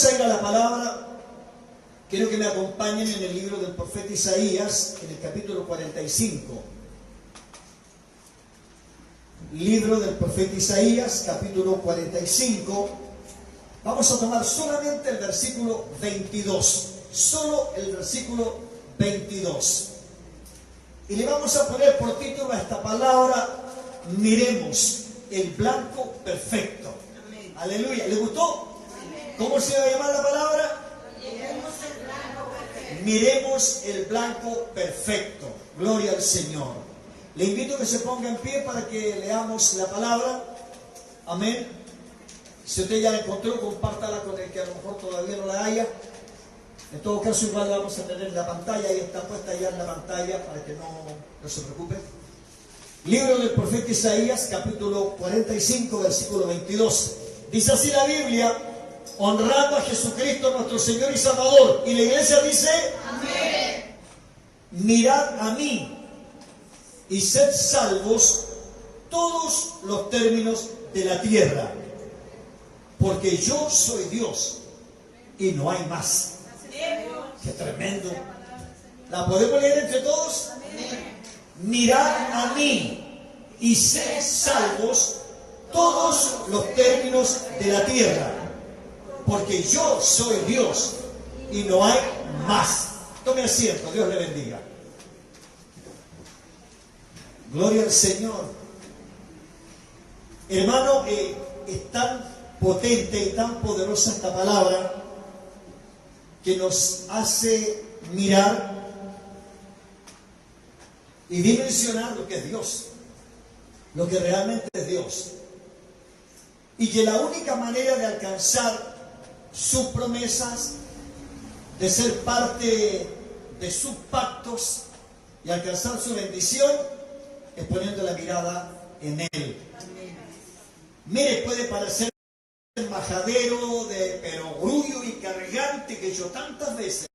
a ir a la palabra. Quiero que me acompañen en el libro del profeta Isaías, en el capítulo 45. Libro del profeta Isaías, capítulo 45. Vamos a tomar solamente el versículo 22. Solo el versículo 22. Y le vamos a poner por título a esta palabra: miremos el blanco perfecto. Amén. Aleluya. ¿Le gustó? Amén. ¿Cómo se va a llamar la palabra? Miremos el blanco perfecto. Miremos el blanco perfecto. Gloria al Señor. Le invito a que se ponga en pie para que leamos la palabra. Amén. Si usted ya la encontró, compártala con el que a lo mejor todavía no la haya. En todo caso, igual la vamos a tener en la pantalla, y está puesta ya en la pantalla para que no se preocupe. Libro del profeta Isaías, capítulo 45, versículo 22. Dice así la Biblia, honrando a Jesucristo nuestro Señor y Salvador. Y la iglesia dice, amén. Mirad a mí y sed salvos todos los términos de la tierra, porque yo soy Dios y no hay más. ¡Qué tremendo! ¿La podemos leer entre todos? Mirad a mí y sed salvos todos los términos de la tierra, porque yo soy Dios y no hay más. Tome asiento, Dios le bendiga. Gloria al Señor. Hermano, es tan potente y tan poderosa esta palabra que nos hace mirar y dimensionar lo que es Dios, lo que realmente es Dios, y que la única manera de alcanzar sus promesas, de ser parte de sus pactos y alcanzar su bendición, es poniendo la mirada en Él. Mire, puede parecer majadero de perogrullo y cargante que yo tantas veces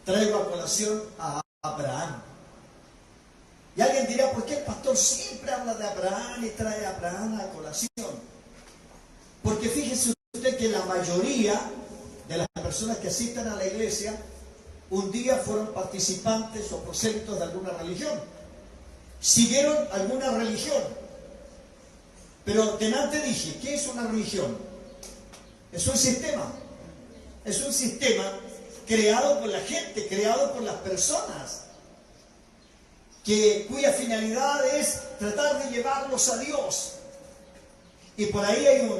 traigo a colación a Abraham. Y alguien dirá, ¿por qué el pastor siempre habla de Abraham y trae a Abraham a colación? Porque fíjese usted que la mayoría de las personas que asistan a la iglesia un día fueron participantes o prosélitos de alguna religión, siguieron alguna religión. Pero delante dije, ¿qué es una religión? Es un sistema. Es un sistema creado por la gente, creado por las personas, cuya finalidad es tratar de llevarlos a Dios. Y por ahí hay un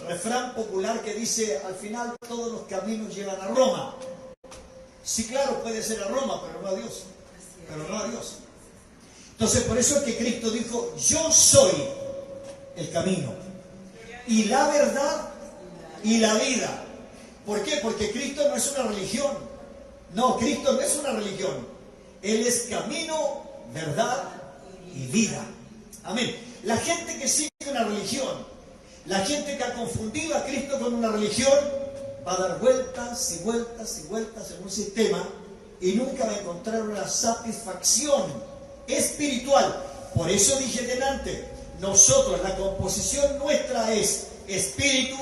refrán popular que dice, al final todos los caminos llevan a Roma. Sí, claro, puede ser a Roma, pero no a Dios. Pero no a Dios. Entonces, por eso es que Cristo dijo, yo soy el camino y la verdad y la vida. ¿Por qué? Porque Cristo no es una religión. No, Cristo no es una religión. Él es camino, verdad y vida. Amén. La gente que sigue una religión, la gente que ha confundido a Cristo con una religión, va a dar vueltas y vueltas y vueltas en un sistema y nunca va a encontrar una satisfacción espiritual. Por eso dije delante, nosotros, la composición nuestra es espíritu,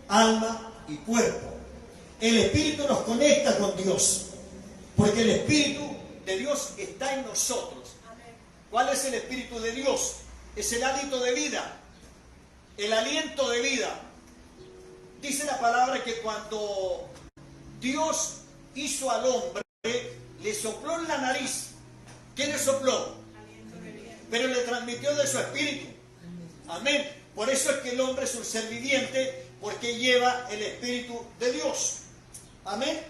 alma y cuerpo. El espíritu nos conecta con Dios, porque el espíritu de Dios está en nosotros. ¿Cuál es el espíritu de Dios? Es el hálito de vida, el aliento de vida. Dice la palabra que cuando Dios hizo al hombre, le sopló en la nariz. ¿Qué le sopló? Pero le transmitió de su espíritu. Amén. Por eso es que el hombre es un ser viviente, porque lleva el Espíritu de Dios. Amén.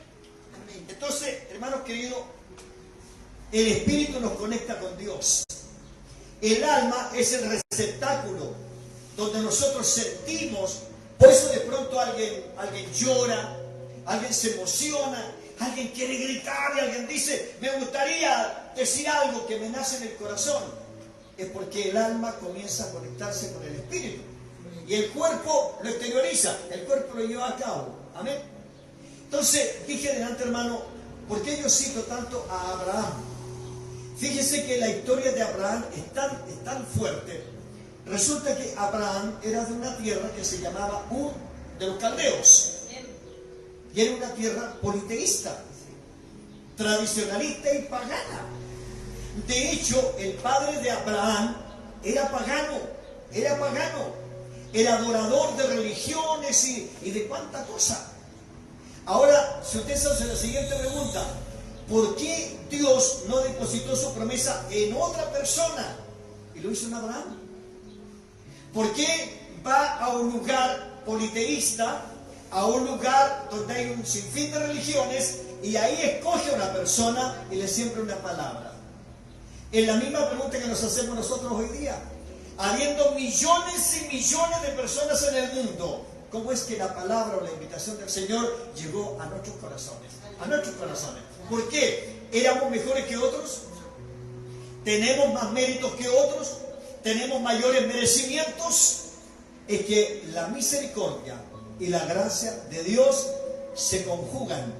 Entonces, hermanos queridos, el Espíritu nos conecta con Dios. El alma es el receptáculo donde nosotros sentimos. Por eso de pronto alguien llora, alguien se emociona, alguien quiere gritar y alguien dice, me gustaría decir algo que me nace en el corazón. Es porque el alma comienza a conectarse con el espíritu. Y el cuerpo lo exterioriza, el cuerpo lo lleva a cabo. Amén. Entonces, dije delante, hermano, ¿por qué yo cito tanto a Abraham? Fíjese que la historia de Abraham es tan fuerte. Resulta que Abraham era de una tierra que se llamaba Ur de los Caldeos. Y era una tierra politeísta, tradicionalista y pagana. De hecho, el padre de Abraham era pagano, era adorador de religiones y de cuánta cosa. Ahora, si usted se hace la siguiente pregunta, ¿por qué Dios no depositó su promesa en otra persona y lo hizo en Abraham? ¿Por qué va a un lugar politeísta, a un lugar donde hay un sinfín de religiones, y ahí escoge a una persona y le siembra una palabra? Es la misma pregunta que nos hacemos nosotros hoy día. Habiendo millones y millones de personas en el mundo, ¿cómo es que la palabra o la invitación del Señor llegó a nuestros corazones? A nuestros corazones. ¿Por qué? ¿Éramos mejores que otros? ¿Tenemos más méritos que otros? ¿Tenemos mayores merecimientos? Es que la misericordia y la gracia de Dios se conjugan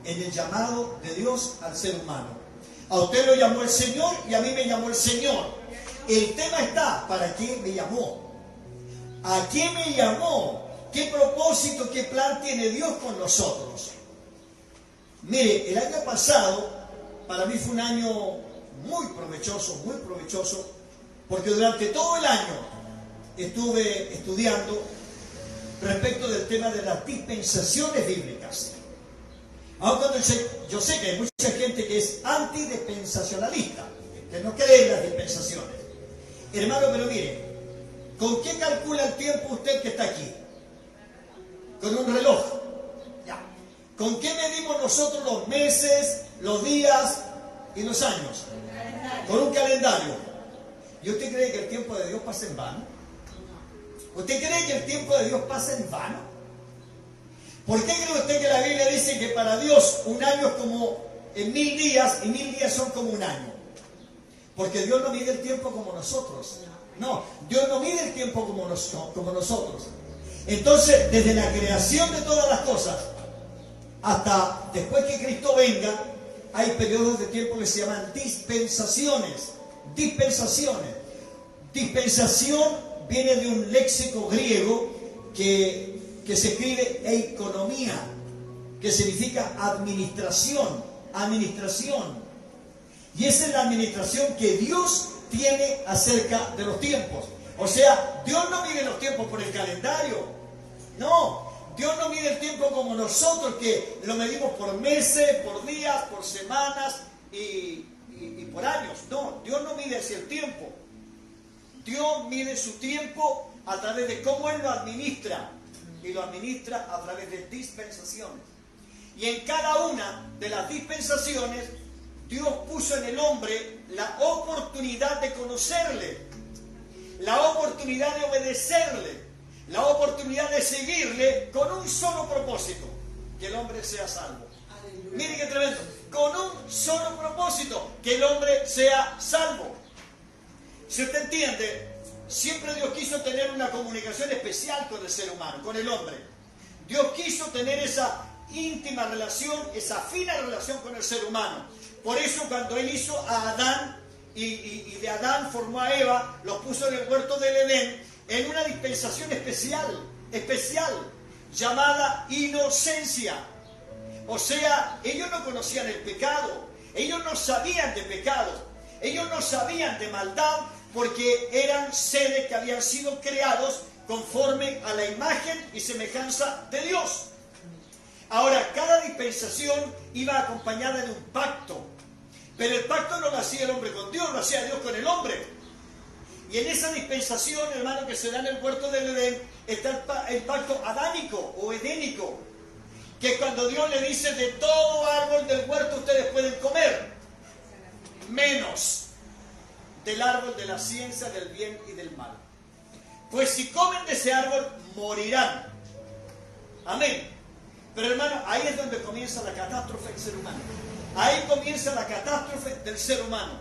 en el llamado de Dios al ser humano. A usted lo llamó el Señor y a mí me llamó el Señor. El tema está, ¿para qué me llamó? ¿A qué me llamó? ¿Qué propósito, qué plan tiene Dios con nosotros? Mire, el año pasado para mí fue un año muy provechoso, porque durante todo el año estuve estudiando respecto del tema de las dispensaciones bíblicas. Aunque yo sé que hay mucha gente que es antidispensacionalista, que no cree en las dispensaciones. Hermano, pero mire, ¿con qué calcula el tiempo usted que está aquí? Con un reloj. Ya. ¿Con qué medimos nosotros los meses, los días y los años? Con un calendario. ¿Y usted cree que el tiempo de Dios pasa en vano? ¿Usted cree que el tiempo de Dios pasa en vano? ¿Por qué cree usted que la Biblia dice que para Dios un año es como en 1000 días y 1000 días son como un año? Porque Dios no mide el tiempo como nosotros. No, Dios no mide el tiempo como nosotros. Entonces, desde la creación de todas las cosas hasta después que Cristo venga, hay periodos de tiempo que se llaman dispensaciones. Dispensaciones. Dispensación viene de un léxico griego que se escribe economía, que significa administración. Y esa es la administración que Dios tiene acerca de los tiempos. O sea, Dios no mide los tiempos por el calendario. No, Dios no mide el tiempo como nosotros, que lo medimos por meses, por días, por semanas y por años. No, Dios no mide así el tiempo. Dios mide su tiempo a través de cómo Él lo administra. Y lo administra a través de dispensaciones. Y en cada una de las dispensaciones, Dios puso en el hombre la oportunidad de conocerle, la oportunidad de obedecerle, la oportunidad de seguirle con un solo propósito: que el hombre sea salvo. Aleluya. Mire qué tremendo, con un solo propósito: que el hombre sea salvo. Si usted entiende, siempre Dios quiso tener una comunicación especial con el ser humano, con el hombre. Dios quiso tener esa íntima relación, esa fina relación con el ser humano. Por eso cuando Él hizo a Adán y de Adán formó a Eva, los puso en el huerto del Edén, en una dispensación especial, llamada inocencia. O sea, ellos no conocían el pecado, ellos no sabían de pecado, ellos no sabían de maldad, porque eran seres que habían sido creados conforme a la imagen y semejanza de Dios. Ahora, cada dispensación iba acompañada de un pacto, pero el pacto no lo hacía el hombre con Dios, lo hacía Dios con el hombre. Y en esa dispensación, hermano, que se da en el huerto del Edén, está el pacto adánico o edénico, que cuando Dios le dice: de todo árbol del huerto ustedes pueden comer, menos del árbol de la ciencia del bien y del mal, pues si comen de ese árbol morirán. Amén. Pero hermano, ahí es donde comienza la catástrofe del ser humano. Ahí comienza la catástrofe del ser humano,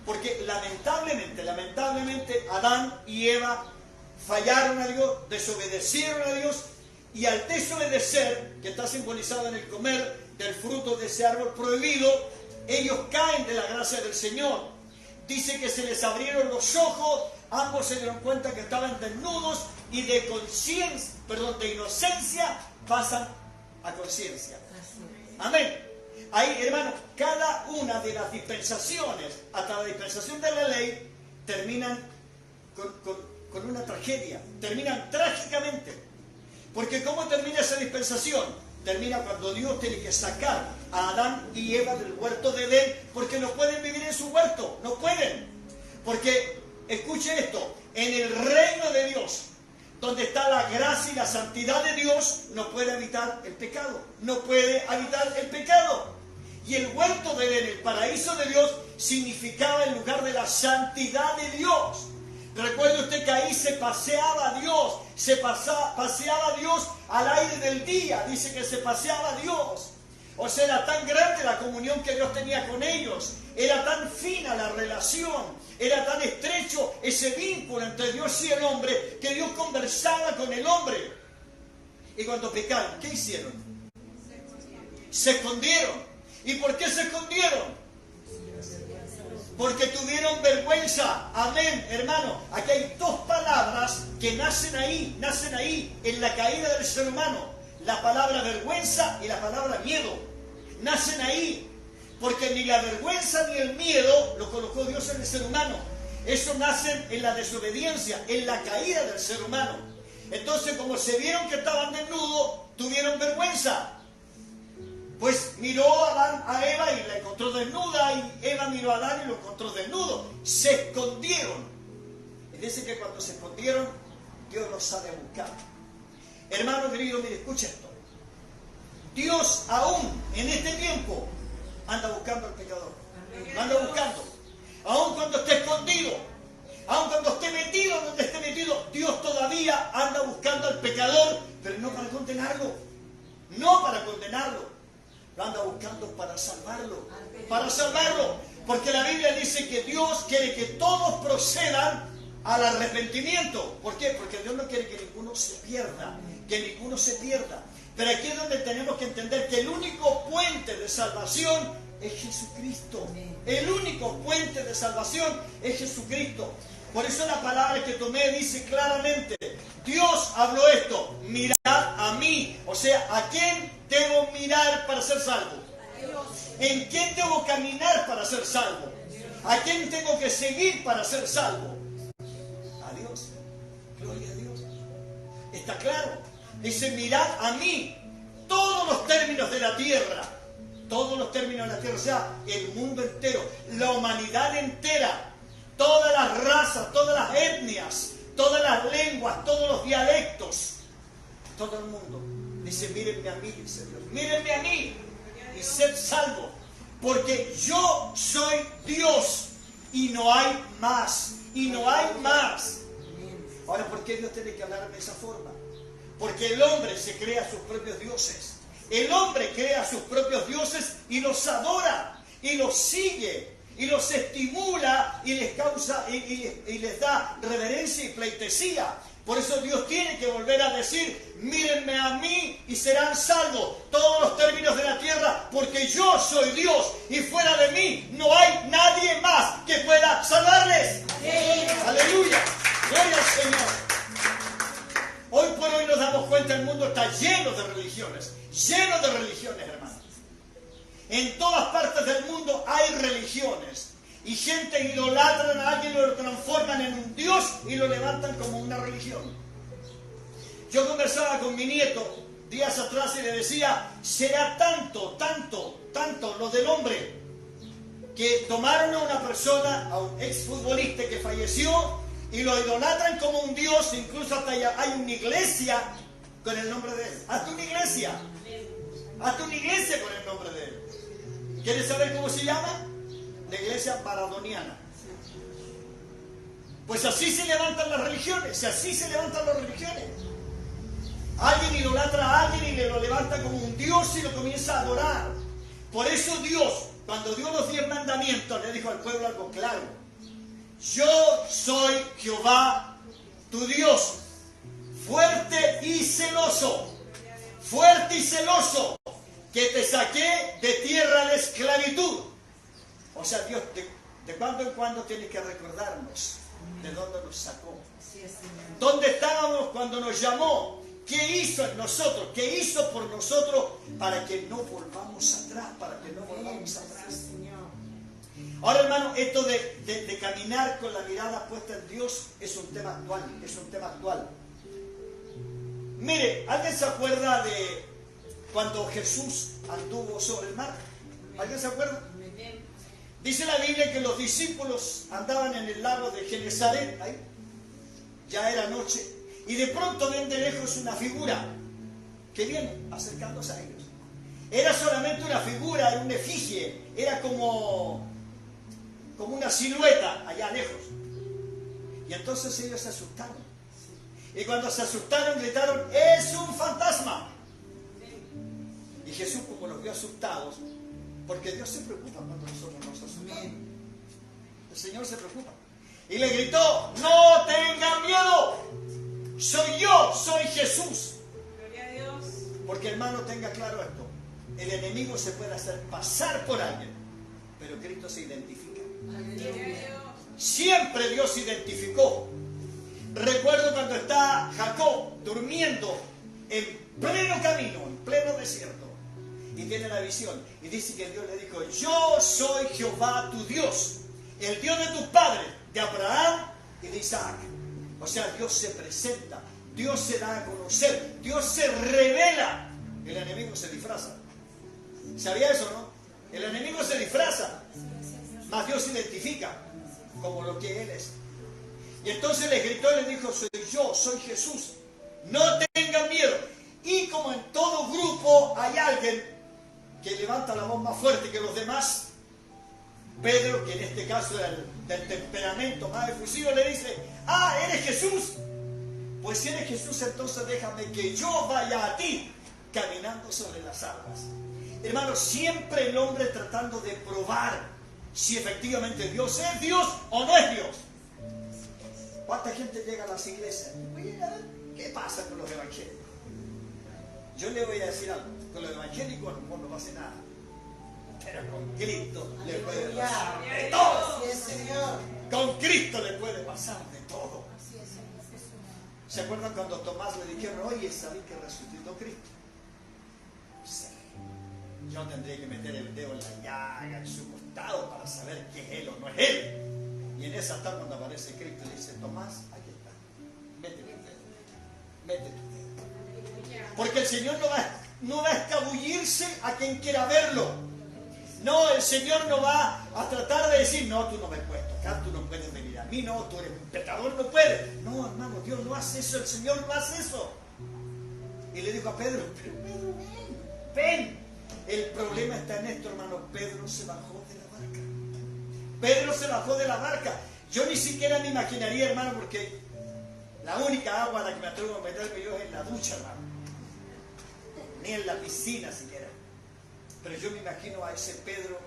porque lamentablemente Adán y Eva fallaron a Dios, desobedecieron a Dios, y al desobedecer, que está simbolizado en el comer del fruto de ese árbol prohibido, ellos caen de la gracia del Señor. Dice que se les abrieron los ojos, ambos se dieron cuenta que estaban desnudos y de inocencia pasan a conciencia. Amén. Ahí, hermano, cada una de las dispensaciones, hasta la dispensación de la ley, terminan con una tragedia, terminan trágicamente. Porque ¿cómo termina esa dispensación? Termina cuando Dios tiene que sacar a Adán y Eva del huerto de Edén, porque no pueden vivir en su huerto, no pueden. Porque, escuche esto, en el reino de Dios, donde está la gracia y la santidad de Dios, no puede habitar el pecado, no puede habitar el pecado. Y el huerto de Edén, el paraíso de Dios, significaba el lugar de la santidad de Dios. Recuerde usted que ahí se paseaba Dios, paseaba Dios al aire del día, dice que se paseaba Dios. O sea, era tan grande la comunión que Dios tenía con ellos, era tan fina la relación, era tan estrecho ese vínculo entre Dios y el hombre, que Dios conversaba con el hombre. Y cuando pecaron, ¿qué hicieron? Se escondieron. ¿Y por qué se escondieron? Porque tuvieron vergüenza. Amén, hermano. Aquí hay dos palabras que nacen ahí, en la caída del ser humano. La palabra vergüenza y la palabra miedo. Nacen ahí. Porque ni la vergüenza ni el miedo lo colocó Dios en el ser humano. Eso nace en la desobediencia, en la caída del ser humano. Entonces, como se vieron que estaban desnudos, tuvieron vergüenza. Pues miró Adán a Eva y la encontró desnuda, y Eva miró a Adán y lo encontró desnudo. Se escondieron. Y dice que cuando se escondieron, Dios los sale a buscar. Hermano querido, mire, escucha esto. Dios aún en este tiempo anda buscando al pecador. Lo anda buscando. Aún cuando esté escondido, aún cuando esté metido donde esté metido, Dios todavía anda buscando al pecador, pero no para condenarlo. No para condenarlo. Lo anda buscando para salvarlo. Para salvarlo. Porque la Biblia dice que Dios quiere que todos procedan al arrepentimiento. ¿Por qué? Porque Dios no quiere que ninguno se pierda. Que ninguno se pierda. Pero aquí es donde tenemos que entender que el único puente de salvación es Jesucristo. El único puente de salvación es Jesucristo. Por eso la palabra que tomé dice claramente, Dios habló esto, mirad a mí. O sea, ¿a quién debo mirar para ser salvo? ¿En quién debo caminar para ser salvo? ¿A quién tengo que seguir para ser salvo? A Dios. Gloria a Dios. ¿Está claro? Dice, mirad a mí. Todos los términos de la tierra. Todos los términos de la tierra. O sea, el mundo entero. La humanidad entera. Todas las razas, todas las etnias, todas las lenguas, todos los dialectos. Todo el mundo. Dice, mírenme a mí, dice Dios. Mírenme a mí y sed salvo. Porque yo soy Dios y no hay más. Y no hay más. Ahora, ¿por qué Dios tiene que hablar de esa forma? Porque el hombre se crea sus propios dioses. El hombre crea sus propios dioses y los adora y los sigue y los estimula y les causa y les da reverencia y pleitesía. Por eso Dios tiene que volver a decir, mírenme a mí y serán salvos todos los términos de la tierra, porque yo soy Dios y fuera de mí no hay nadie más que pueda salvarles. Aleluya, gloria al Señor. Hoy por hoy nos damos cuenta, el mundo está lleno de religiones, hermanos. En todas partes del mundo hay religiones. Y gente idolatra a alguien, lo transforman en un Dios y lo levantan como una religión. Yo conversaba con mi nieto días atrás y le decía, será tanto lo del hombre, que tomaron a una persona, a un exfutbolista que falleció, y lo idolatran como un Dios. Incluso hasta hay una iglesia con el nombre de él. Hazte una iglesia. Hazte una iglesia con el nombre de él. ¿Quieres saber cómo se llama? La iglesia maradoniana. Pues así se levantan las religiones. Así se levantan las religiones. Alguien idolatra a alguien y le lo levanta como un Dios y lo comienza a adorar. Por eso Dios, cuando dio los 10 mandamientos, le dijo al pueblo algo claro. Yo soy Jehová, tu Dios, fuerte y celoso, que te saqué de tierra de esclavitud. O sea, Dios de cuando en cuando tiene que recordarnos de dónde nos sacó. ¿Dónde estábamos cuando nos llamó? ¿Qué hizo en nosotros? ¿Qué hizo por nosotros para que no volvamos atrás? Para que no volvamos atrás. Ahora, hermano, esto de caminar con la mirada puesta en Dios es un tema actual. Es un tema actual. Mire, ¿alguien se acuerda de cuando Jesús anduvo sobre el mar? ¿Alguien se acuerda? Dice la Biblia que los discípulos andaban en el lago de Genesaret, ahí. Ya era noche. Y de pronto ven de lejos una figura que viene acercándose a ellos. Era solamente una figura, era una efigie, era como una silueta allá lejos. Y entonces ellos se asustaron. Y cuando se asustaron gritaron, ¡es un fantasma! Y Jesús, como los vio asustados, porque Dios se preocupa cuando nosotros nos asustamos. El Señor se preocupa. Y le gritó, ¡no tengan miedo! Soy yo, soy Jesús. Gloria a Dios. Porque, hermano, tenga claro esto. El enemigo se puede hacer pasar por alguien, pero Cristo se identifica. Gloria a Dios. Siempre Dios se identificó. Recuerdo cuando está Jacob durmiendo en pleno camino, en pleno desierto, y tiene la visión, y dice que Dios le dijo, yo soy Jehová tu Dios, el Dios de tus padres, de Abraham y de Isaac. O sea, Dios se presenta, Dios se da a conocer, Dios se revela. El enemigo se disfraza. ¿Sabía eso, no? El enemigo se disfraza, mas Dios se identifica como lo que Él es. Y entonces le gritó y le dijo, soy yo, soy Jesús, no tengan miedo. Y como en todo grupo hay alguien que levanta la voz más fuerte que los demás, Pedro, que en este caso era del temperamento más efusivo, le dice, ah, ¿eres Jesús? Pues si eres Jesús, entonces déjame que yo vaya a ti caminando sobre las aguas. Hermano, siempre el hombre tratando de probar si efectivamente Dios es Dios o no es Dios. ¿Cuánta gente llega a las iglesias? Oye, ¿qué pasa con los evangélicos? Yo le voy a decir algo, con los evangélicos no pasa nada. Pero con Cristo le puede pasar de todo. Con Cristo le puede pasar de todo. ¿Se acuerdan cuando Tomás le dijeron, oye, ¿sabes que resucitó Cristo? Sí. Yo tendría que meter el dedo en la llaga, en su costado, para saber que es Él o no es Él. Y en esa está cuando aparece Cristo y le dice, Tomás, aquí está. Mete tu dedo. Mete tu dedo. Porque el Señor no va a escabullirse a quien quiera verlo. No, el Señor no va a tratar de decir, no, tú no me puedes tocar, tú no puedes venir a mí, no, tú eres un pecador, no puedes. No, hermano, Dios no hace eso, el Señor no hace eso. Y le dijo a Pedro, pero Pedro, ven. El problema está en esto, hermano. Pedro se bajó de la barca. Pedro se bajó de la barca. Yo ni siquiera me imaginaría, hermano, porque la única agua a la que me atrevo a meterme yo es en la ducha, hermano. Ni en la piscina siquiera. Pero yo me imagino a ese Pedro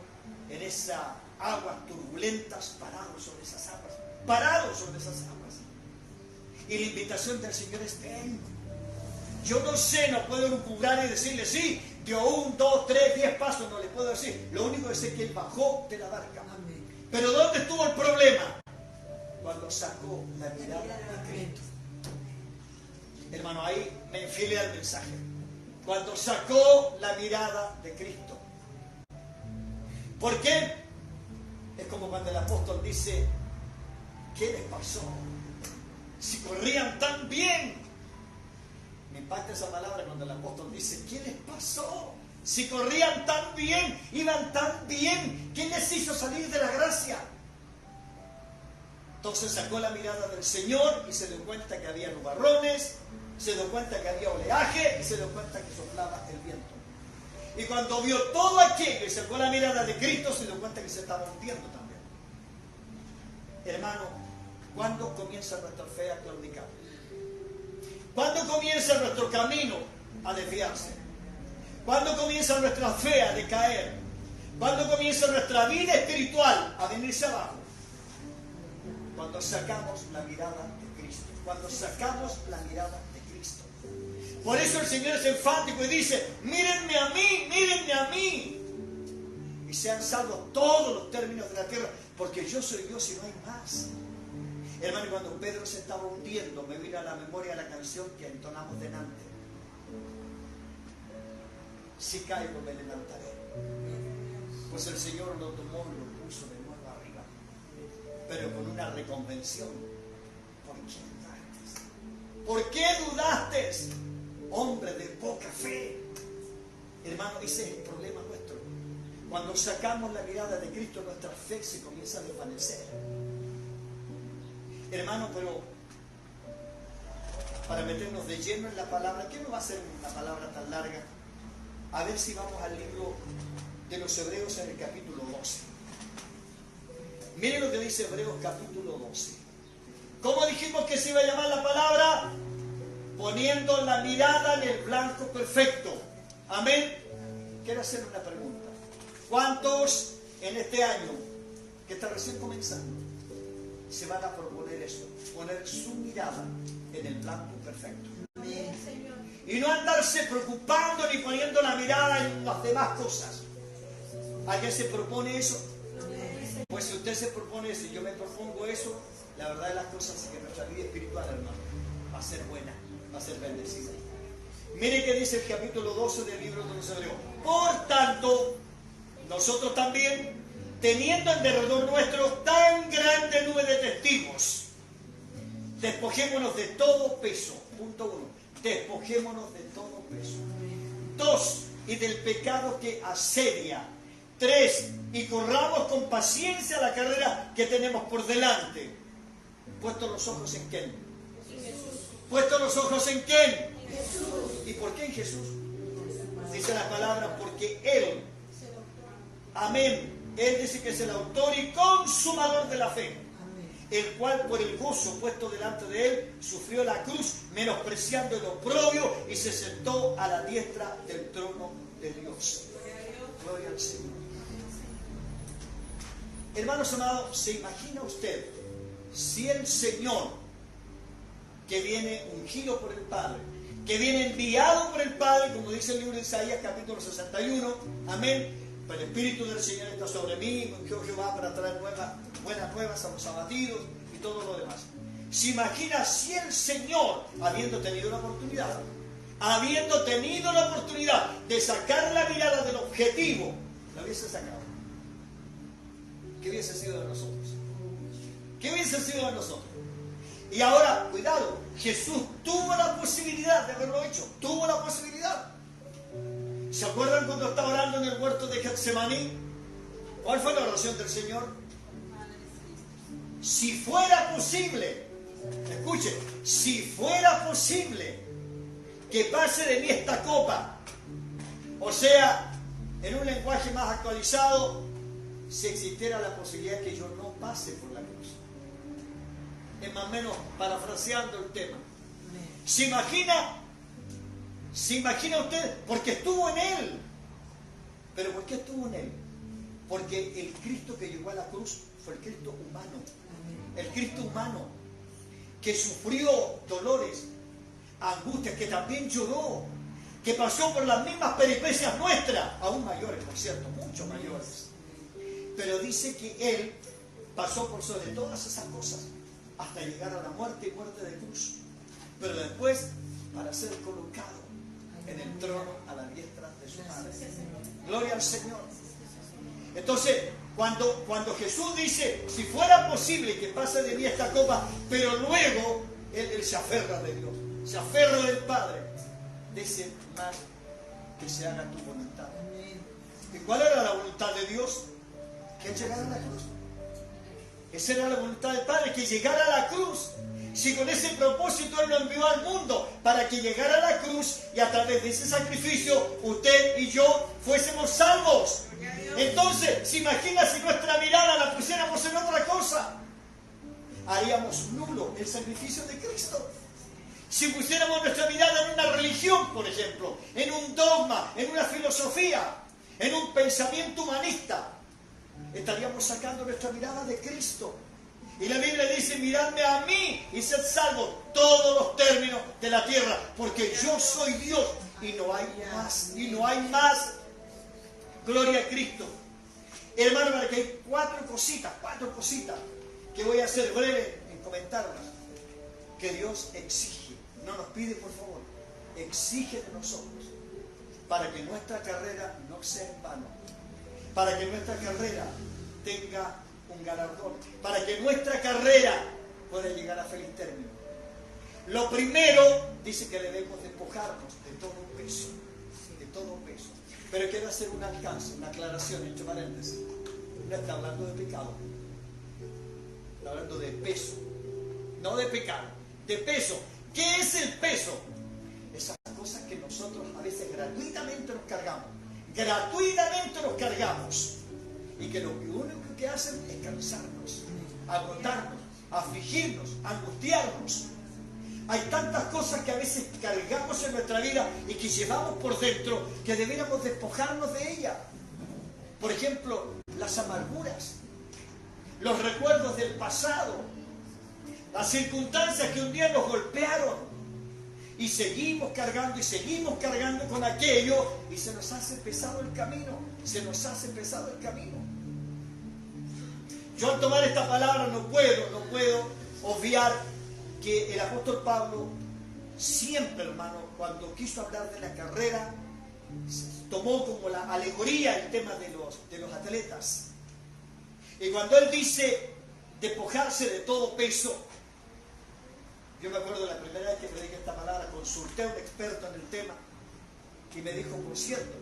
en esas aguas turbulentas, parado sobre esas aguas. Parado sobre esas aguas. Y la invitación del Señor es, ven. Yo no sé, no puedo lucubrar y decirle, sí, dio 1, 2, 3, 10 pasos, no le puedo decir. Lo único es que él bajó de la barca. Pero ¿dónde estuvo el problema? Cuando sacó la mirada de Cristo. Hermano, ahí me enfilé al mensaje. Cuando sacó la mirada de Cristo. ¿Por qué? Es como cuando el apóstol dice, ¿qué les pasó? Si corrían tan bien. Me impacta esa palabra cuando el apóstol dice, ¿qué les pasó? Si corrían tan bien, iban tan bien, ¿qué les hizo salir de la gracia? Entonces sacó la mirada del Señor y se dio cuenta que había nubarrones, se dio cuenta que había oleaje y se dio cuenta que soplaba el viento. Y cuando vio todo aquello y sacó la mirada de Cristo, se dio cuenta que se estaba hundiendo también. Hermano, ¿cuándo comienza nuestra fe a claudicar? ¿Cuándo comienza nuestro camino a desviarse? ¿Cuándo comienza nuestra fe a decaer? ¿Cuándo comienza nuestra vida espiritual a venirse abajo? Cuando sacamos la mirada de Cristo. Cuando sacamos la mirada de Cristo. Por eso el Señor es enfático y dice, mírenme a mí, mírenme a mí. Y sean salvos todos los términos de la tierra, porque yo soy Dios y no hay más. Hermano, cuando Pedro se estaba hundiendo, me vino a la memoria la canción que entonamos delante. Si caigo me levantaré. Pues el Señor lo tomó y lo puso de nuevo arriba. Pero con una reconvención. ¿Por qué dudaste? ¿Por qué dudaste? Hombre de poca fe. Hermano, ese es el problema nuestro. Cuando sacamos la mirada de Cristo, nuestra fe se comienza a desvanecer. Hermano, pero para meternos de lleno en la palabra, ¿qué no va a ser una palabra tan larga? A ver si vamos al libro de los Hebreos en el capítulo 12. Miren lo que dice Hebreos capítulo 12. ¿Cómo dijimos que se iba a llamar la palabra? Poniendo la mirada en el blanco perfecto. Amén. Quiero hacer una pregunta. ¿Cuántos en este año, que está recién comenzando, se van a proponer eso? Poner su mirada en el blanco perfecto. Amén, Señor. Y no andarse preocupando ni poniendo la mirada en las demás cosas. ¿Alguien se propone eso? Pues si usted se propone eso y yo me propongo eso, la verdad de las cosas es que nuestra vida espiritual, hermano, va a ser buena, va a ser bendecida. Mire que dice el capítulo 12 del libro de los Hebreos. Por tanto, nosotros también, teniendo en derredor nuestro tan grande nube de testigos, despojémonos de todo peso. Punto 1. Despojémonos de todo peso. 2. Y del pecado que asedia. 3. Y corramos con paciencia la carrera que tenemos por delante. Puesto los ojos en quién. Puesto los ojos en quién. Jesús. ¿Y por qué en Jesús? Dice la palabra, porque Él, amén, Él dice que es el autor y consumador de la fe, el cual por el gozo puesto delante de Él sufrió la cruz, menospreciando el oprobio, y se sentó a la diestra del trono de Dios. Gloria al Señor. Hermanos amados, ¿se imagina usted si el Señor, que viene ungido por el Padre, que viene enviado por el Padre, como dice el libro de Isaías capítulo 61, amén, el Espíritu del Señor está sobre mí, me ungió Jehová para traer buenas nuevas a los abatidos y todo lo demás? ¿Se imagina si el Señor, habiendo tenido la oportunidad de sacar la mirada del objetivo, la hubiese sacado? ¿Qué hubiese sido de nosotros? ¿Qué hubiese sido de nosotros? Y ahora, cuidado, Jesús tuvo la posibilidad de haberlo hecho. Tuvo la posibilidad. ¿Se acuerdan cuando estaba orando en el huerto de Getsemaní? ¿Cuál fue la oración del Señor? Si fuera posible, escuche, si fuera posible que pase de mí esta copa, o sea, en un lenguaje más actualizado, si existiera la posibilidad que yo no pase por la cruz. Es más o menos parafraseando el tema. ¿Se imagina usted? Porque estuvo en Él. ¿Pero por qué estuvo en Él? Porque el Cristo que llegó a la cruz fue el Cristo humano. El Cristo humano que sufrió dolores, angustias, que también lloró, que pasó por las mismas peripecias nuestras, aún mayores, por cierto, mucho mayores. Pero dice que Él pasó por sobre todas esas cosas hasta llegar a la muerte y muerte de cruz. Pero después, para ser colocado en el trono a la diestra de su Padre. Gloria al Señor. Entonces, cuando Jesús dice, si fuera posible que pase de mí esta copa, pero luego Él se aferra de Dios, se aferra del Padre, dice, más que se haga tu voluntad. ¿Y cuál era la voluntad de Dios? Que Él llegara a la cruz. Esa era la voluntad del Padre, que llegara a la cruz. Si con ese propósito Él lo envió al mundo, para que llegara a la cruz y a través de ese sacrificio usted y yo fuésemos salvos. Entonces, ¿se imagina si nuestra mirada la pusiéramos en otra cosa? Haríamos nulo el sacrificio de Cristo. Si pusiéramos nuestra mirada en una religión, por ejemplo, en un dogma, en una filosofía, en un pensamiento humanista, estaríamos sacando nuestra mirada de Cristo. Y la Biblia dice, miradme a mí y sed salvos todos los términos de la tierra, porque yo soy Dios y no hay más, y no hay más. Gloria a Cristo. Hermano, para que hay cuatro cositas que voy a hacer breve en comentarla, que Dios exige, no nos pide por favor, exige de nosotros, para que nuestra carrera no sea en vano, para que nuestra carrera tenga un galardón, para que nuestra carrera pueda llegar a feliz término. Lo primero, dice que debemos despojarnos de todo peso, de todo peso. Pero quiero hacer un alcance, una aclaración entre paréntesis. No está hablando de pecado, está hablando de peso, no de pecado, de peso. ¿Qué es el peso? Esas cosas que nosotros a veces gratuitamente nos cargamos, y que lo único que hacen es cansarnos, agotarnos, afligirnos, angustiarnos. Hay tantas cosas que a veces cargamos en nuestra vida y que llevamos por dentro, que deberíamos despojarnos de ellas. Por ejemplo, las amarguras, los recuerdos del pasado, las circunstancias que un día nos golpearon, y seguimos cargando con aquello, y se nos hace pesado el camino, Yo al tomar esta palabra no puedo obviar que el apóstol Pablo siempre, hermano, cuando quiso hablar de la carrera, tomó como la alegoría el tema de los atletas. Y cuando él dice despojarse de todo peso, yo me acuerdo la primera vez que prediqué esta palabra, consulté a un experto en el tema y me dijo, por cierto,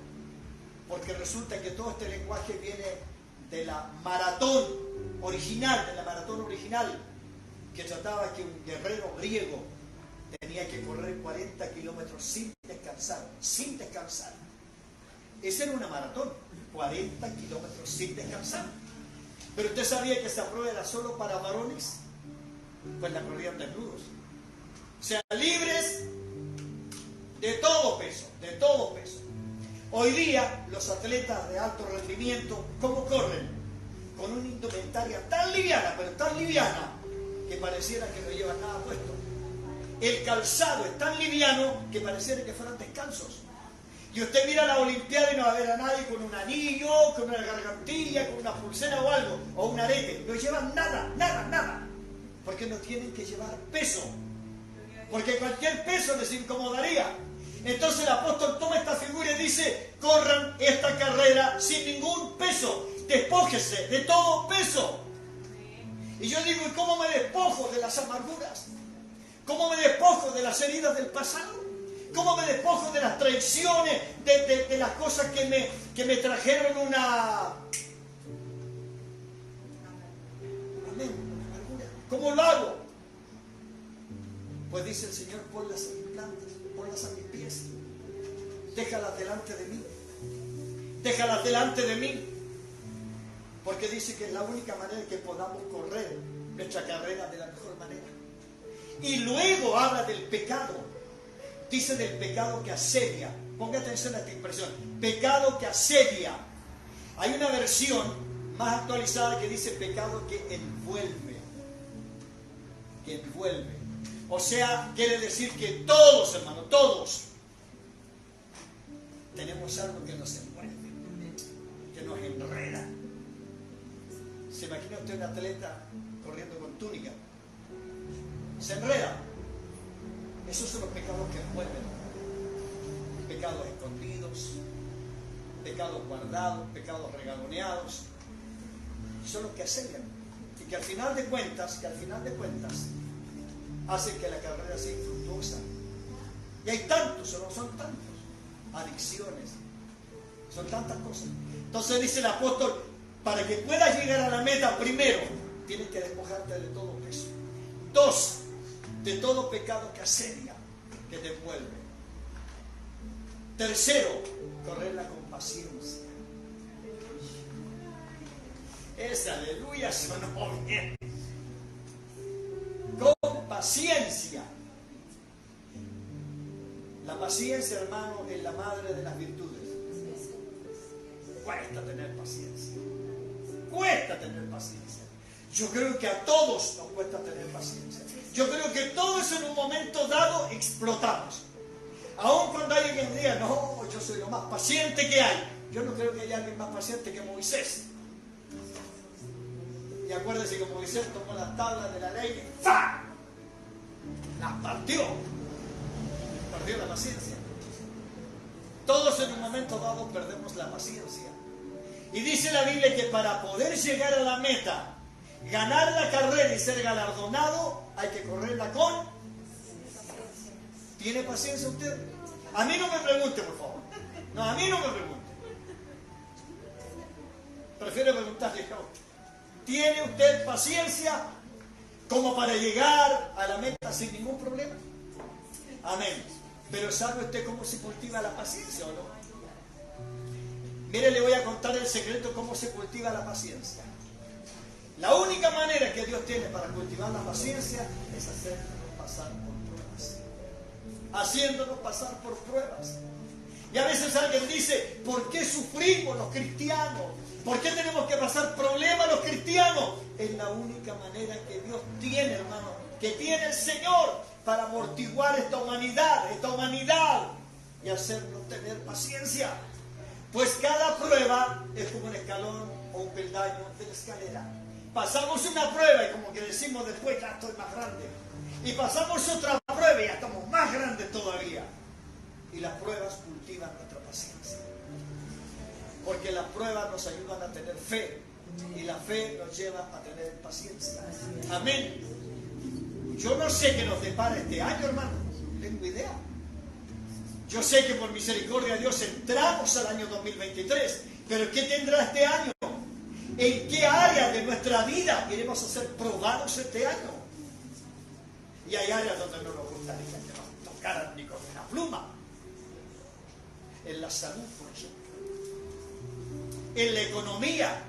porque resulta que todo este lenguaje viene de la maratón original, que trataba que un guerrero griego tenía que correr 40 kilómetros sin descansar. Esa era una maratón, 40 kilómetros sin descansar. Pero usted sabía que esa prueba era solo para varones, pues la corrían desnudos. O sea, libres de todo peso. Hoy día, los atletas de alto rendimiento, ¿cómo corren? Con una indumentaria tan liviana, que pareciera que no llevan nada puesto. El calzado es tan liviano que pareciera que fueran descalzos. Y usted mira la Olimpiada y no va a ver a nadie con un anillo, con una gargantilla, con una pulsera o algo, o un arete. No llevan nada. Porque no tienen que llevar peso. Porque cualquier peso les incomodaría. Entonces el apóstol toma esta figura y dice, corran esta carrera sin ningún peso. Despójese de todo peso. Y yo digo, ¿y cómo me despojo de las amarguras? ¿Cómo me despojo de las heridas del pasado? ¿Cómo me despojo de las traiciones, de las cosas que me trajeron una amargura? ¿Cómo lo hago? Pues dice el Señor, ponlas a mis plantas, ponlas a mis pies. Déjalas delante de mí. Porque dice que es la única manera en que podamos correr nuestra carrera de la mejor manera. Y luego habla del pecado. Dice del pecado que asedia. Ponga atención a esta expresión. Pecado que asedia. Hay una versión más actualizada que dice pecado que envuelve. O sea, quiere decir que todos, hermanos, todos tenemos algo que nos envuelve, que nos enreda. ¿Se imagina usted un atleta corriendo con túnica? Se enreda. Esos son los pecados que envuelven. Pecados escondidos, pecados guardados, pecados regaloneados. Son los que asedian. Y que al final de cuentas, hacen que la carrera sea infructuosa. Y hay tantos, son tantos. Adicciones. Son tantas cosas. Entonces dice el apóstol, para que puedas llegar a la meta, primero, tienes que despojarte de todo peso. 2, de todo pecado que asedia, que te envuelve. 3, correrla con paciencia. Esa aleluya sonó bien. Con paciencia. La paciencia, hermano, es la madre de las virtudes. Cuesta tener paciencia. Yo creo que a todos nos cuesta tener paciencia. Yo creo que todos en un momento dado explotamos. Aun cuando hay alguien que diga, no, yo soy lo más paciente que hay. Yo no creo que haya alguien más paciente que Moisés. Y acuérdese que Moisés tomó las tablas de la ley y ¡fa! Las partió. Perdió la paciencia. Todos en un momento dado perdemos la paciencia. Y dice la Biblia que para poder llegar a la meta, ganar la carrera y ser galardonado, hay que correrla con... ¿Tiene paciencia usted? A mí no me pregunte, por favor. No, a mí no me pregunte. Prefiero preguntarle a usted. ¿Tiene usted paciencia como para llegar a la meta sin ningún problema? Amén. Pero ¿sabe usted cómo se cultiva la paciencia o no? Mire, le voy a contar el secreto cómo se cultiva la paciencia. La única manera que Dios tiene para cultivar la paciencia es hacernos pasar por pruebas. Haciéndonos pasar por pruebas. Y a veces alguien dice, ¿por qué sufrimos los cristianos? ¿Por qué tenemos que pasar problemas los cristianos? Es la única manera que Dios tiene, hermano, que tiene el Señor para amortiguar esta humanidad y hacernos tener paciencia. Pues cada prueba es como un escalón o un peldaño de la escalera. Pasamos una prueba y como que decimos después, ya estoy más grande. Y pasamos otra prueba y ya estamos más grandes todavía. Y las pruebas cultivan nuestra paciencia. Porque las pruebas nos ayudan a tener fe. Y la fe nos lleva a tener paciencia. Amén. Yo no sé qué nos depara este año, hermano. No tengo idea. Yo sé que por misericordia de Dios entramos al año 2023. Pero ¿qué tendrá este año? ¿En qué área de nuestra vida iremos a ser probados este año? Y hay áreas donde no nos gustaría que nos tocaran ni con una pluma. En la salud, por ejemplo. En la economía.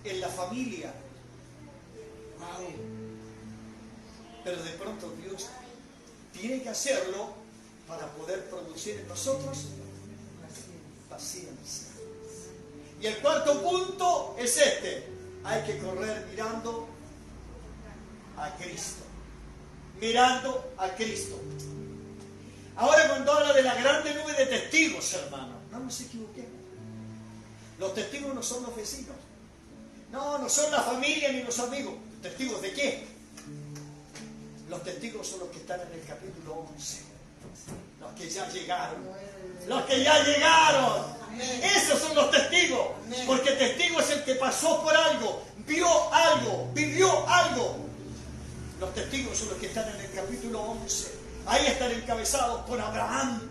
En la familia. Wow. Pero de pronto Dios tiene que hacerlo para poder producir en nosotros paciencia. Y el cuarto punto es este. Hay que correr mirando a Cristo. Mirando a Cristo. Ahora cuando habla de la grande nube de testigos, hermano, no nos equivoquemos. Los testigos no son los vecinos. No son la familia ni los amigos. ¿Testigos de qué? Los testigos son los que están en el capítulo 11. Los que ya llegaron. Los que ya llegaron. Esos son los testigos. Porque testigo es el que pasó por algo, vio algo, vivió algo. Los testigos son los que están en el capítulo 11. Ahí están encabezados por Abraham,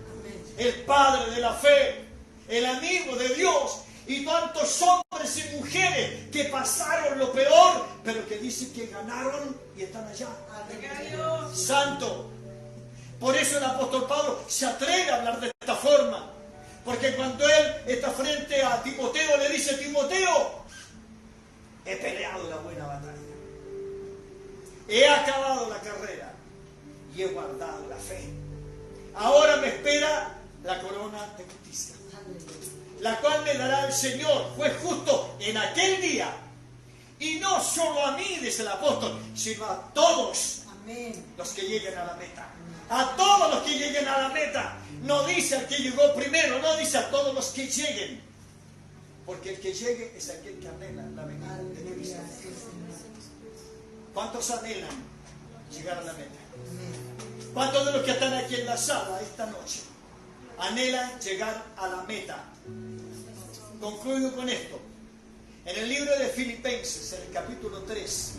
el padre de la fe, el amigo de Dios, y tantos hombres y mujeres que pasaron lo peor, pero que dicen que ganaron y están allá. Santo. Por eso el apóstol Pablo se atreve a hablar de esta forma. Porque cuando él está frente a Timoteo, le dice: Timoteo, he peleado la buena batalla. He acabado la carrera y he guardado la fe. Ahora me espera la corona de justicia, la cual me dará el Señor, juez justo, en aquel día. Y no solo a mí, dice el apóstol, sino a todos los que lleguen a la meta. A todos los que lleguen a la meta. No dice al que llegó primero, no dice a todos los que lleguen. Porque el que llegue es aquel que anhela la venida de Cristo. ¿Cuántos anhelan llegar a la meta? ¿Cuántos de los que están aquí en la sala esta noche anhelan llegar a la meta? Concluyo con esto. En el libro de Filipenses, en el capítulo 3,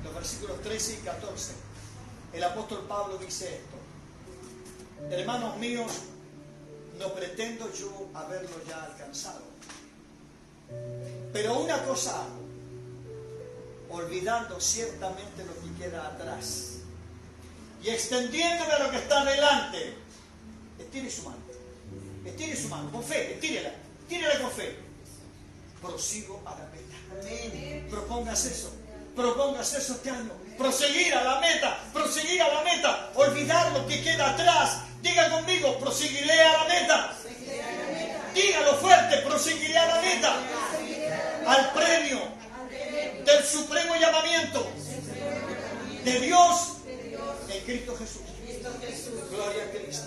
los versículos 13 y 14, el apóstol Pablo dice esto: hermanos míos, no pretendo yo haberlo ya alcanzado, pero una cosa hago, olvidando ciertamente lo que queda atrás y extendiéndome a lo que está delante. Estire su mano, con fe, estírela con fe. Prosigo a la meta. Propóngase eso este año. Proseguir a la meta, olvidar lo que queda atrás. Diga conmigo: proseguiré a la meta. Dígalo fuerte: proseguiré a la meta. Al premio del supremo llamamiento de Dios en Cristo Jesús. Gloria a Cristo.